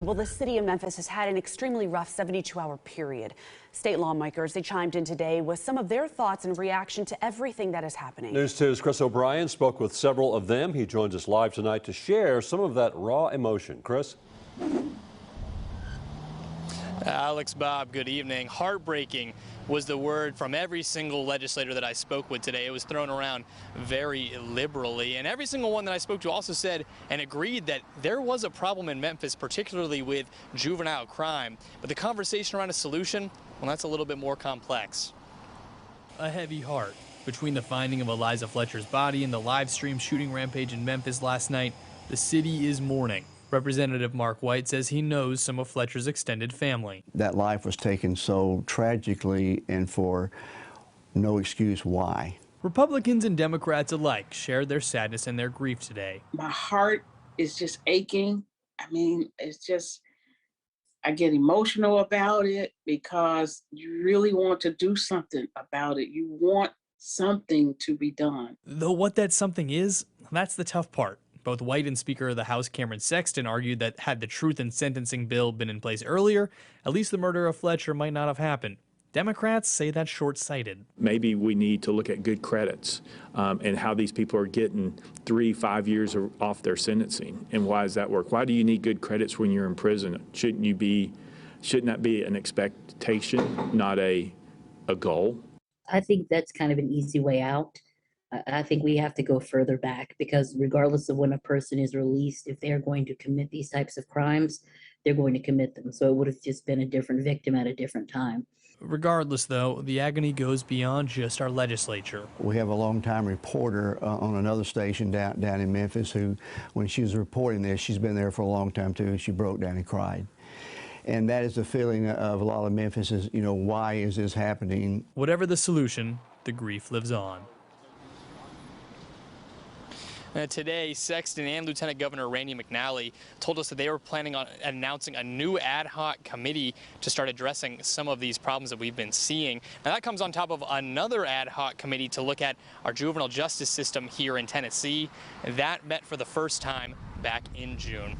Well, the city of Memphis has had an extremely rough 72-hour period. State lawmakers, they chimed in today with some of their thoughts in reaction to everything that is happening. News 2's Chris O'Brien spoke with several of them. He joins us live tonight to share some of that raw emotion. Chris? Alex, Bob, good evening. Heartbreaking was the word from every single legislator that I spoke with today. It was thrown around very liberally, and every single one that I spoke to also said and agreed that there was a problem in Memphis, particularly with juvenile crime. But the conversation around a solution, well, that's a little bit more complex. A heavy heart between the finding of Eliza Fletcher's body and the live stream shooting rampage in Memphis last night. The city is mourning. Representative Mark White says he knows some of Fletcher's extended family. That life was taken so tragically and for no excuse why. Republicans and Democrats alike shared their sadness and their grief today. My heart is just aching. I mean, I get emotional about it because you really want to do something about it. You want something to be done. Though what that something is, that's the tough part. Both White and Speaker of the House Cameron Sexton argued that had the truth in sentencing bill been in place earlier, at least the murder of Fletcher might not have happened. Democrats say that's short-sighted. Maybe we need to look at good credits and how these people are getting 3-5 years off their sentencing. And why does that work? Why do you need good credits when you're in prison? Shouldn't that be an expectation, not a goal? I think that's kind of an easy way out. I think we have to go further back because regardless of when a person is released, if they're going to commit these types of crimes, they're going to commit them. So it would have just been a different victim at a different time. Regardless, though, the agony goes beyond just our legislature. We have a longtime reporter on another station down in Memphis who, when she was reporting this, she's been there for a long time too, and she broke down and cried. And that is the feeling of a lot of Memphis is, why is this happening? Whatever the solution, the grief lives on. Today, Sexton and Lieutenant Governor Randy McNally told us that they were planning on announcing a new ad hoc committee to start addressing some of these problems that we've been seeing. Now, that comes on top of another ad hoc committee to look at our juvenile justice system here in Tennessee. That met for the first time back in June.